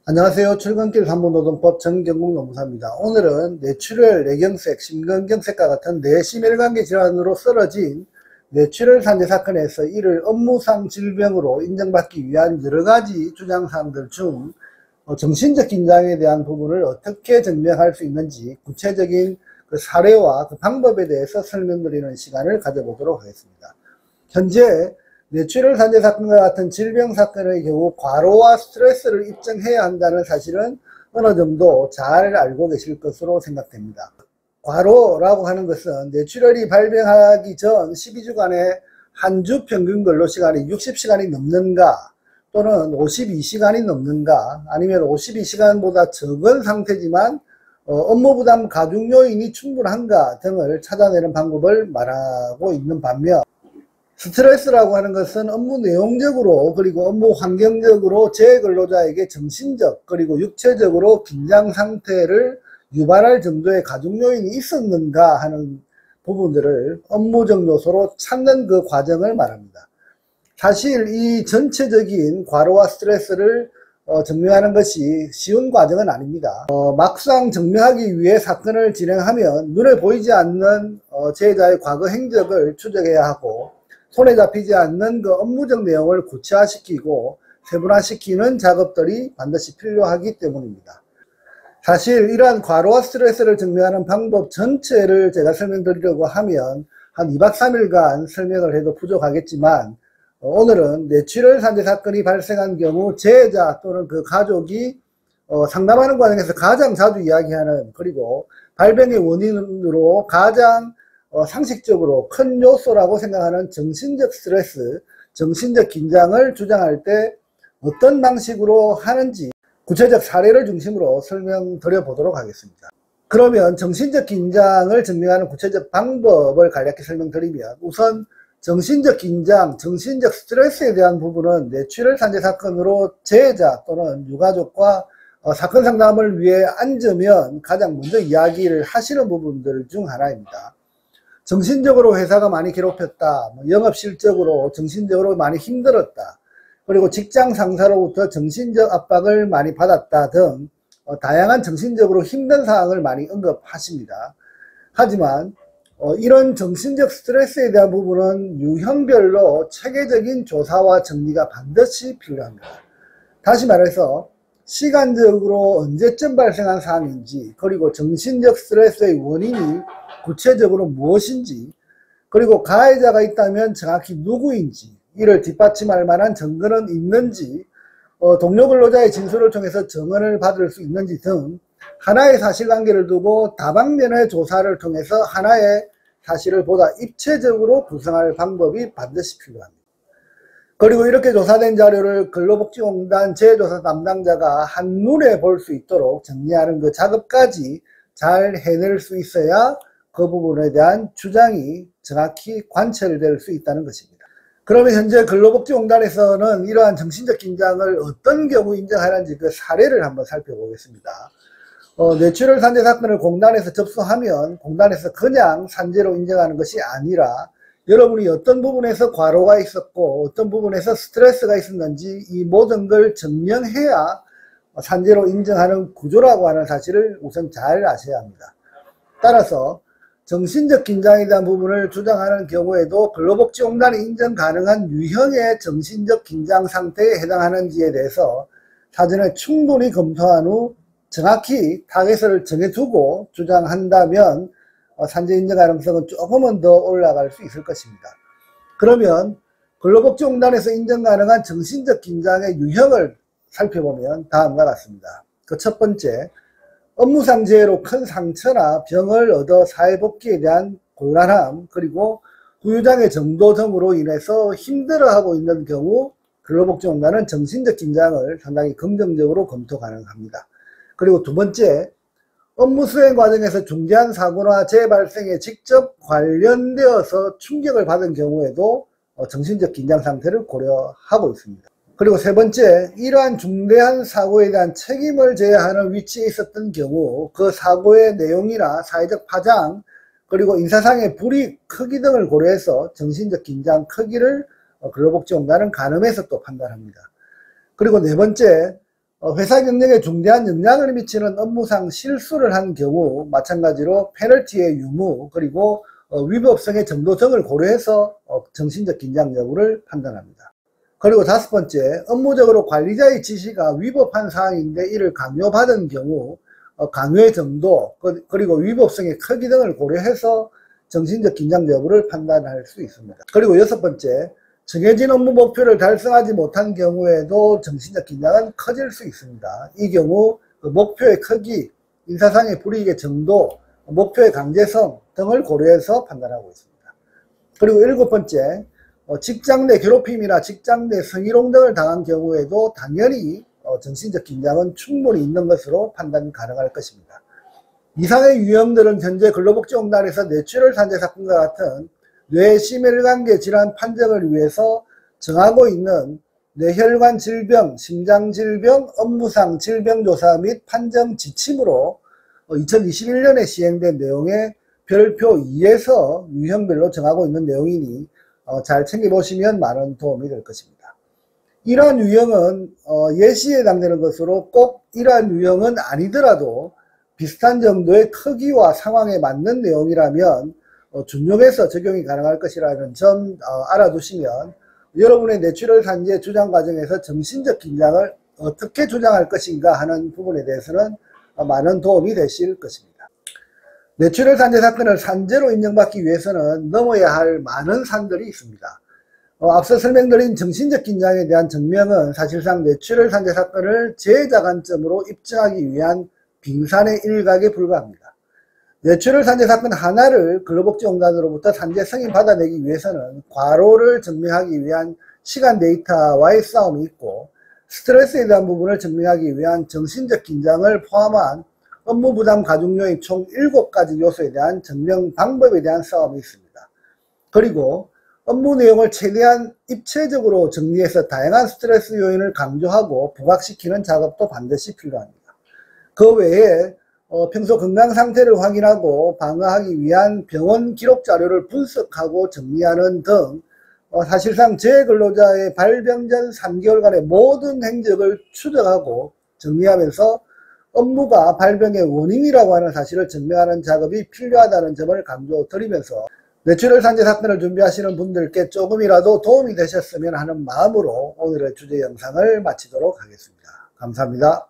안녕하세요. 출근길 산부노동법 정경국 노무사입니다. 오늘은 뇌출혈, 뇌경색, 심근경색과 같은 뇌심혈관계 질환으로 쓰러진 뇌출혈 산재 사건에서 이를 업무상 질병으로 인정받기 위한 여러가지 주장사항들 중 정신적 긴장에 대한 부분을 어떻게 증명할 수 있는지 구체적인 그 사례와 그 방법에 대해서 설명드리는 시간을 가져보도록 하겠습니다. 현재 뇌출혈 산재 사건과 같은 질병 사건의 경우 과로와 스트레스를 입증해야 한다는 사실은 어느 정도 잘 알고 계실 것으로 생각됩니다. 과로라고 하는 것은 뇌출혈이 발병하기 전 12주간의 한 주 평균 근로시간이 60시간이 넘는가 또는 52시간이 넘는가 아니면 52시간보다 적은 상태지만 업무부담 가중 요인이 충분한가 등을 찾아내는 방법을 말하고 있는 반면 스트레스라고 하는 것은 업무 내용적으로 그리고 업무 환경적으로 재근로자에게 정신적 그리고 육체적으로 긴장 상태를 유발할 정도의 가중 요인이 있었는가 하는 부분들을 업무적 요소로 찾는 그 과정을 말합니다. 사실 이 전체적인 과로와 스트레스를 증명하는 것이 쉬운 과정은 아닙니다. 막상 증명하기 위해 사건을 진행하면 눈에 보이지 않는 제자의 과거 행적을 추적해야 하고 손에 잡히지 않는 그 업무적 내용을 구체화시키고 세분화시키는 작업들이 반드시 필요하기 때문입니다. 사실 이러한 과로와 스트레스를 증명하는 방법 전체를 제가 설명드리려고 하면 한 2박 3일간 설명을 해도 부족하겠지만 오늘은 뇌출혈 산재 사건이 발생한 경우 재해자 또는 그 가족이 상담하는 과정에서 가장 자주 이야기하는 그리고 발병의 원인으로 가장 상식적으로 큰 요소라고 생각하는 정신적 스트레스, 정신적 긴장을 주장할 때 어떤 방식으로 하는지 구체적 사례를 중심으로 설명드려 보도록 하겠습니다. 그러면 정신적 긴장을 증명하는 구체적 방법을 간략히 설명드리면 우선 정신적 긴장, 정신적 스트레스에 대한 부분은 뇌출혈 산재 사건으로 재해자 또는 유가족과 사건 상담을 위해 앉으면 가장 먼저 이야기를 하시는 부분들 중 하나입니다. 정신적으로 회사가 많이 괴롭혔다, 영업실적으로 정신적으로 많이 힘들었다, 그리고 직장 상사로부터 정신적 압박을 많이 받았다 등 다양한 정신적으로 힘든 사항을 많이 언급하십니다. 하지만 이런 정신적 스트레스에 대한 부분은 유형별로 체계적인 조사와 정리가 반드시 필요합니다. 다시 말해서 시간적으로 언제쯤 발생한 사항인지 그리고 정신적 스트레스의 원인이 구체적으로 무엇인지 그리고 가해자가 있다면 정확히 누구인지 이를 뒷받침할 만한 증거는 있는지 동료 근로자의 진술을 통해서 증언을 받을 수 있는지 등 하나의 사실관계를 두고 다방면의 조사를 통해서 하나의 사실을 보다 입체적으로 구성할 방법이 반드시 필요합니다. 그리고 이렇게 조사된 자료를 근로복지공단 재조사 담당자가 한눈에 볼 수 있도록 정리하는 그 작업까지 잘 해낼 수 있어야 그 부분에 대한 주장이 정확히 관철될 수 있다는 것입니다. 그러면 현재 근로복지공단에서는 이러한 정신적 긴장을 어떤 경우 인정하는지 그 사례를 한번 살펴보겠습니다. 뇌출혈 산재 사건을 공단에서 접수하면 공단에서 그냥 산재로 인정하는 것이 아니라 여러분이 어떤 부분에서 과로가 있었고 어떤 부분에서 스트레스가 있었는지 이 모든 걸 증명해야 산재로 인정하는 구조라고 하는 사실을 우선 잘 아셔야 합니다. 따라서 정신적 긴장에 대한 부분을 주장하는 경우에도 근로복지공단이 인정 가능한 유형의 정신적 긴장 상태에 해당하는지에 대해서 사전에 충분히 검토한 후 정확히 타겟을 정해두고 주장한다면 산재 인정 가능성은 조금은 더 올라갈 수 있을 것입니다. 그러면 근로복지공단에서 인정 가능한 정신적 긴장의 유형을 살펴보면 다음과 같습니다. 그 첫 번째, 업무상 재해로 큰 상처나 병을 얻어 사회복귀에 대한 곤란함 그리고 후유장애 정도 등으로 인해서 힘들어하고 있는 경우 근로복지공단은 정신적 긴장을 상당히 긍정적으로 검토 가능합니다. 그리고 두 번째, 업무 수행 과정에서 중대한 사고나 재해 발생에 직접 관련되어서 충격을 받은 경우에도 정신적 긴장 상태를 고려하고 있습니다. 그리고 세 번째, 이러한 중대한 사고에 대한 책임을 져야 하는 위치에 있었던 경우 그 사고의 내용이나 사회적 파장 그리고 인사상의 불이익 크기 등을 고려해서 정신적 긴장 크기를 근로복지공단은 가늠해서 또 판단합니다. 그리고 네 번째, 회사 경영에 중대한 영향을 미치는 업무상 실수를 한 경우 마찬가지로 페널티의 유무 그리고 위법성의 정도 등을 고려해서 정신적 긴장 여부를 판단합니다. 그리고 다섯 번째, 업무적으로 관리자의 지시가 위법한 사항인데 이를 강요받은 경우 강요의 정도 그리고 위법성의 크기 등을 고려해서 정신적 긴장 여부를 판단할 수 있습니다. 그리고 여섯 번째, 정해진 업무 목표를 달성하지 못한 경우에도 정신적 긴장은 커질 수 있습니다. 이 경우 목표의 크기, 인사상의 불이익의 정도, 목표의 강제성 등을 고려해서 판단하고 있습니다. 그리고 일곱 번째, 직장 내 괴롭힘이나 직장 내 성희롱 등을 당한 경우에도 당연히 정신적 긴장은 충분히 있는 것으로 판단 가능할 것입니다. 이상의 유형들은 현재 근로복지공단에서 뇌출혈 산재 사건과 같은 뇌심혈관계 질환 판정을 위해서 정하고 있는 뇌혈관 질병, 심장질병, 업무상 질병조사 및 판정 지침으로 2021년에 시행된 내용의 별표 2에서 유형별로 정하고 있는 내용이니 잘 챙겨보시면 많은 도움이 될 것입니다. 이러한 유형은 예시에 해당되는 것으로 꼭 이러한 유형은 아니더라도 비슷한 정도의 크기와 상황에 맞는 내용이라면 준용해서 적용이 가능할 것이라는 점 알아두시면 여러분의 뇌출혈 산재 주장 과정에서 정신적 긴장을 어떻게 주장할 것인가 하는 부분에 대해서는 많은 도움이 되실 것입니다. 뇌출혈 산재 사건을 산재로 인정받기 위해서는 넘어야 할 많은 산들이 있습니다. 앞서 설명드린 정신적 긴장에 대한 증명은 사실상 뇌출혈 산재 사건을 재해자 관점으로 입증하기 위한 빙산의 일각에 불과합니다. 뇌출혈 산재 사건 하나를 근로복지공단으로부터 산재 승인 받아내기 위해서는 과로를 증명하기 위한 시간 데이터와의 싸움이 있고 스트레스에 대한 부분을 증명하기 위한 정신적 긴장을 포함한 업무 부담 가중 요인 총 7가지 요소에 대한 증명 방법에 대한 싸움이 있습니다. 그리고 업무 내용을 최대한 입체적으로 정리해서 다양한 스트레스 요인을 강조하고 부각시키는 작업도 반드시 필요합니다. 그 외에 평소 건강 상태를 확인하고 방어하기 위한 병원 기록 자료를 분석하고 정리하는 등 사실상 재근로자의 발병 전 3개월간의 모든 행적을 추적하고 정리하면서 업무가 발병의 원인이라고 하는 사실을 증명하는 작업이 필요하다는 점을 강조드리면서 뇌출혈 산재 사건을 준비하시는 분들께 조금이라도 도움이 되셨으면 하는 마음으로 오늘의 주제 영상을 마치도록 하겠습니다. 감사합니다.